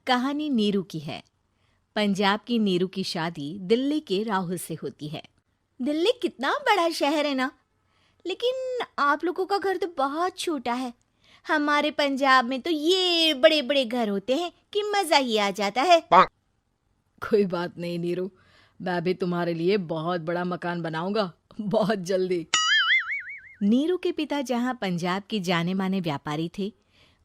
कहानी नीरू की है। पंजाब की नीरू की शादी दिल्ली के राहुल से होती है। दिल्ली कितना बड़ा शहर है ना, लेकिन आप लोगों का घर तो बहुत छोटा है। हमारे पंजाब में तो ये बड़े बड़े घर होते हैं कि मजा ही आ जाता है। कोई बात नहीं नीरू, मैं भी तुम्हारे लिए बहुत बड़ा मकान बनाऊंगा बहुत जल्दी। नीरू के पिता जहाँ पंजाब के जाने माने व्यापारी थे,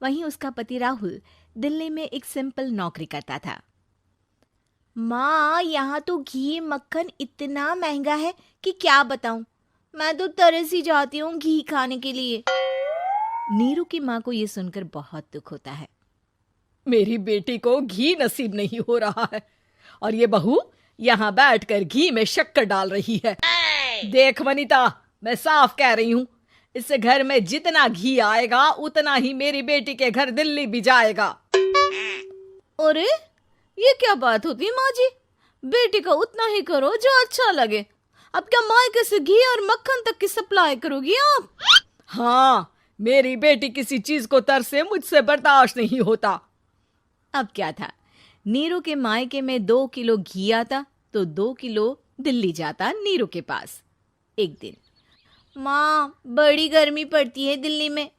वहीं उसका पति राहुल दिल्ली में एक सिंपल नौकरी करता था। माँ, यहाँ तो घी मक्खन इतना महंगा है कि क्या बताऊं। मैं तो तरस ही जाती हूँ घी खाने के लिए। नीरू की माँ को ये सुनकर बहुत दुख होता है। मेरी बेटी को घी नसीब नहीं हो रहा है और ये बहू यहाँ बैठकर घी में शक्कर डाल रही है। देख वनिता, मैं साफ कह रही हूँ, इस घर में जितना घी आएगा उतना ही मेरी बेटी के घर दिल्ली भी जाएगा। अरे ये क्या बात होती है माँ जी? बेटी का उतना ही करो जो अच्छा लगे। अब क्या मायके से घी और मक्खन तक की सप्लाई करोगी आप? हाँ, मेरी बेटी किसी चीज को तरसे मुझसे बर्दाश्त नहीं होता। अब क्या था, नीरू के मायके में 2 किलो घी आता तो 2 किलो दिल्ली जाता नीरू के पास। एक दिन, माँ बड़ी गर्मी पड़ती है दिल्ली में।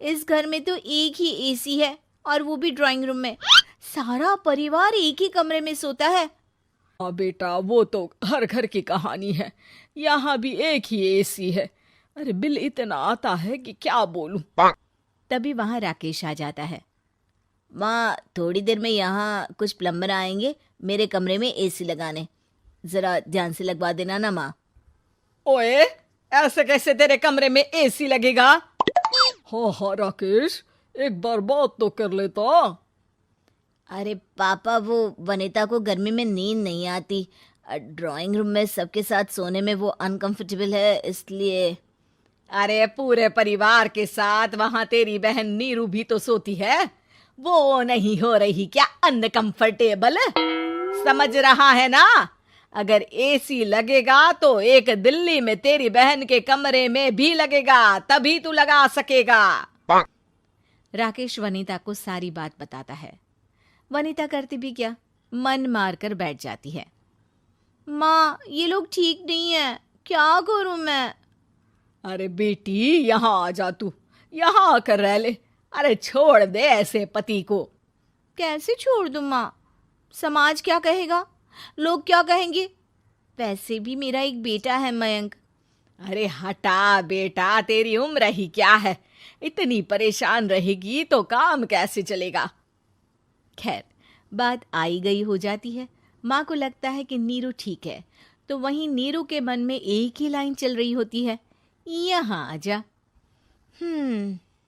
इस घर में तो एक ही एसी है और वो भी ड्राइंग रूम में। सारा परिवार एक ही कमरे में सोता है। हाँ बेटा, वो तो हर घर की कहानी है। यहाँ भी एक ही एसी है। अरे बिल इतना आता है कि क्या बोलूं। तभी वहां राकेश आ जाता है। माँ, थोड़ी देर में यहाँ कुछ प्लम्बर आएंगे मेरे कमरे में एसी लगाने। जरा ध्यान से लगवा देना ना माँ। ओए, ऐसे कैसे तेरे कमरे में एसी लगेगा? हाँ राकेश, एक बार बात तो कर लेता। अरे पापा, वो वनिता को गर्मी में नींद नहीं आती। ड्राइंग रूम में सबके साथ सोने में वो अनकंफर्टेबल है, इसलिए। अरे पूरे परिवार के साथ वहां तेरी बहन नीरू भी तो सोती है। वो नहीं हो रही क्या अनकंफर्टेबल? समझ रहा है ना? अगर एसी लगेगा तो एक दिल्ली में तेरी बहन के कमरे में भी लगेगा, तभी तू लगा सकेगा। राकेश वनिता को सारी बात बताता है। वनिता करती भी क्या, मन मार कर बैठ जाती है। माँ, ये लोग ठीक नहीं है, क्या करूं मैं? अरे बेटी, यहाँ आ जा, तू यहाँ आकर रह ले। अरे छोड़ दे ऐसे पति को। कैसे छोड़ दूं माँ? समाज क्या कहेगा, लोग क्या कहेंगे? वैसे भी मेरा एक बेटा है मयंक। अरे हटा बेटा, तेरी उम्र ही क्या है? इतनी परेशान रहेगी तो काम कैसे चलेगा? खैर, बात आई गई हो जाती है। माँ को लगता है कि नीरू ठीक है, तो वहीं नीरू के मन में एक ही लाइन चल रही होती है, यहाँ आजा।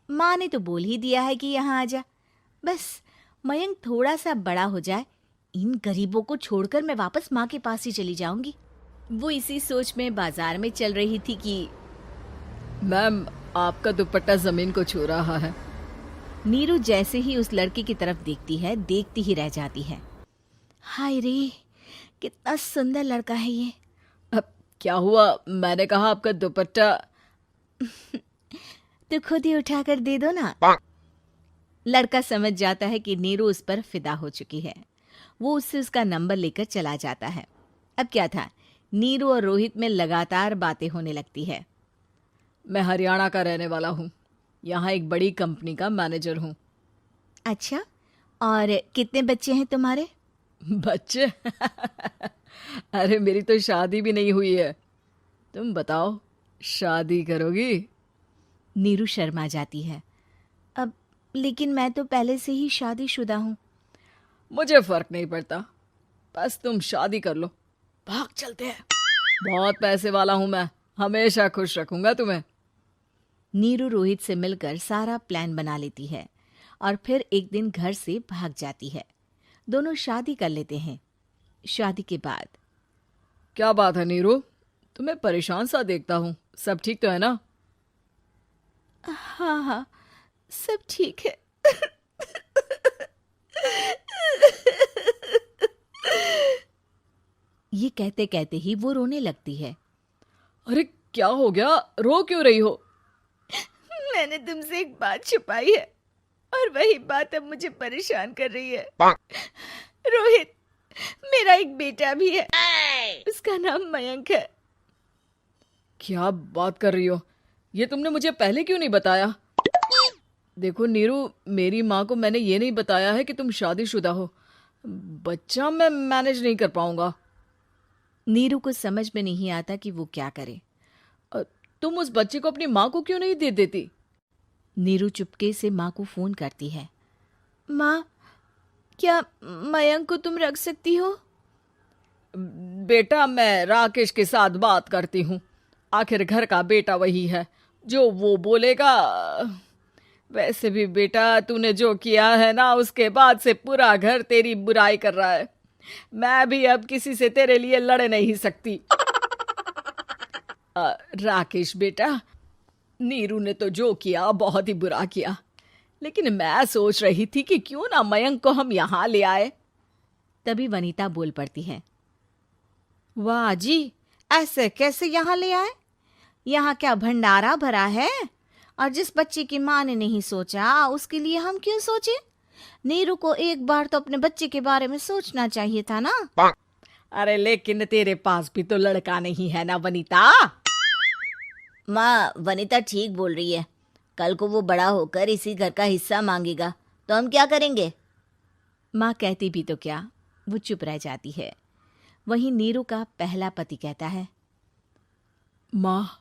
माँ ने तो बोल ही दिया है कि यहाँ आजा। बस मयंक थोड़ा सा बड़ा हो जाए, इन गरीबों को छोड़कर मैं वापस माँ के पास ही चली जाऊंगी। वो इसी सोच में बाजार में चल रही थी कि मैम, आपका दुपट्टा जमीन को छू रहा है। नीरू जैसे ही उस लड़के की तरफ देखती है, देखती ही रह जाती है। हाय रे, कितना सुंदर लड़का है ये। अब क्या हुआ? मैंने कहा आपका दुपट्टा। तो खुद ही उठाकर दे दो ना। लड़का समझ जाता है कि नीरू उस पर फिदा हो चुकी है। वो उससे उसका नंबर लेकर चला जाता है। अब क्या था, नीरू और रोहित में लगातार बातें होने लगती है। मैं हरियाणा का रहने वाला हूँ, यहाँ एक बड़ी कंपनी का मैनेजर हूँ। अच्छा, और कितने बच्चे हैं तुम्हारे? बच्चे? अरे मेरी तो शादी भी नहीं हुई है। तुम बताओ, शादी करोगी? नीरू शर्मा जाती है। अब लेकिन मैं तो पहले से ही शादीशुदा हूँ। मुझे फर्क नहीं पड़ता, बस तुम शादी कर लो, भाग चलते हैं। बहुत पैसे वाला हूं मैं, हमेशा खुश रखूंगा तुम्हें। नीरू रोहित से मिलकर सारा प्लान बना लेती है और फिर एक दिन घर से भाग जाती है। दोनों शादी कर लेते हैं। शादी के बाद, क्या बात है नीरू, तुम्हें परेशान सा देखता हूँ, सब ठीक तो है ना? हाँ हाँ, सब ठीक है। ये कहते कहते ही वो रोने लगती है। अरे क्या हो गया, रो क्यों रही हो? मैंने तुमसे एक बात छुपाई है और वही बात अब मुझे परेशान कर रही है। रोहित, मेरा एक बेटा भी है, उसका नाम मयंक है। क्या बात कर रही हो? ये तुमने मुझे पहले क्यों नहीं बताया? देखो नीरू, मेरी माँ को मैंने ये नहीं बताया है कि तुम शादीशुदा हो। बच्चा मैं मैनेज नहीं कर पाऊंगा। नीरू को समझ में नहीं आता कि वो क्या करे। तुम उस बच्चे को अपनी माँ को क्यों नहीं दे देती? नीरू चुपके से माँ को फोन करती है। माँ, क्या मयंक को तुम रख सकती हो? बेटा, मैं राकेश के साथ बात करती हूँ। आखिर घर का बेटा वही है, जो वो बोलेगा। वैसे भी बेटा, तूने जो किया है ना, उसके बाद से पूरा घर तेरी बुराई कर रहा है। मैं भी अब किसी से तेरे लिए लड़ नहीं सकती। राकेश बेटा, नीरू ने तो जो किया बहुत ही बुरा किया, लेकिन मैं सोच रही थी कि क्यों ना मयंक को हम यहाँ ले आए। तभी वनीता बोल पड़ती है। वाह जी, ऐसे कैसे यहाँ ले आए? यहाँ क्या भंडारा भरा है? और जिस बच्चे की माँ ने नहीं सोचा, उसके लिए हम क्यों सोचे? नीरू को एक बार तो अपने बच्चे के बारे में सोचना चाहिए था ना। अरे लेकिन तेरे पास भी तो लड़का नहीं है ना वनीता। माँ, वनीता ठीक बोल रही है। कल को वो बड़ा होकर इसी घर का हिस्सा मांगेगा तो हम क्या करेंगे? माँ कहती भी तो क्या, वो चुप रह जाती है। वहीं नीरू का पहला पति कहता है। माँ,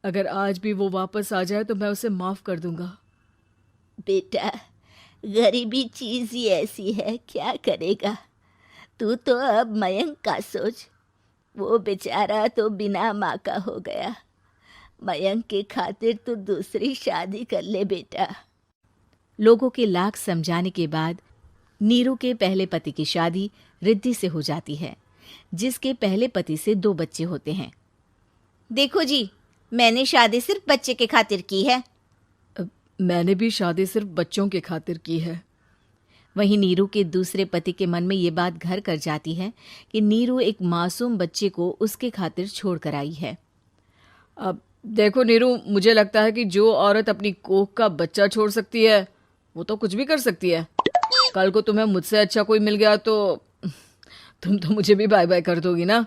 अगर आज भी वो वापस आ जाए तो मैं उसे माफ कर दूंगा। बेटा, गरीबी चीज ही ऐसी है, क्या करेगा? तू तो अब मयंक का सोच। वो बेचारा तो बिना माँ का हो गया। मयंक के खातिर तू दूसरी शादी कर ले बेटा। लोगों के लाख समझाने के बाद नीरू के पहले पति की शादी रिद्धि से हो जाती है, जिसके पहले पति से 2 बच्चे होते हैं। देखो जी, मैंने शादी सिर्फ बच्चे के खातिर की है। मैंने भी शादी सिर्फ बच्चों के खातिर की है। वहीं नीरू के दूसरे पति के मन में ये बात घर कर जाती है कि नीरू एक मासूम बच्चे को उसके खातिर छोड़ कर आई है। अब देखो नीरू, मुझे लगता है कि जो औरत अपनी कोख का बच्चा छोड़ सकती है, वो तो कुछ भी कर सकती है। कल को तुम्हें मुझसे अच्छा कोई मिल गया तो तुम तो मुझे भी बाय बाय कर दोगी ना।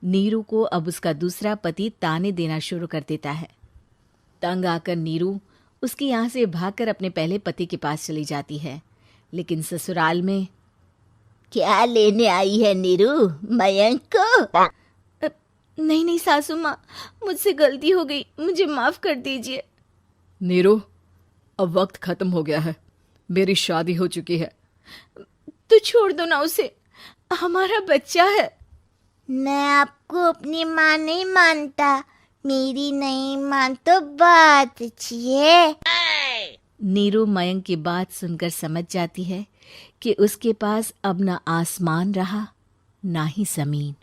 नीरू को अब उसका दूसरा पति ताने देना शुरू कर देता है। तंग आकर नीरू उसके यहाँ से भागकर अपने पहले पति के पास चली जाती है। लेकिन ससुराल में क्या लेने आई है नीरू, मयंक को? नहीं नहीं सासू माँ, मुझसे गलती हो गई, मुझे माफ कर दीजिए। नीरू, अब वक्त खत्म हो गया है, मेरी शादी हो चुकी है। तो छोड़ दो ना उसे, हमारा बच्चा है। मैं आपको अपनी माँ नहीं मानता, मेरी नहीं मान तो बात अच्छी है। नीरू मयंक की बात सुनकर समझ जाती है कि उसके पास अब ना आसमान रहा ना ही जमीन।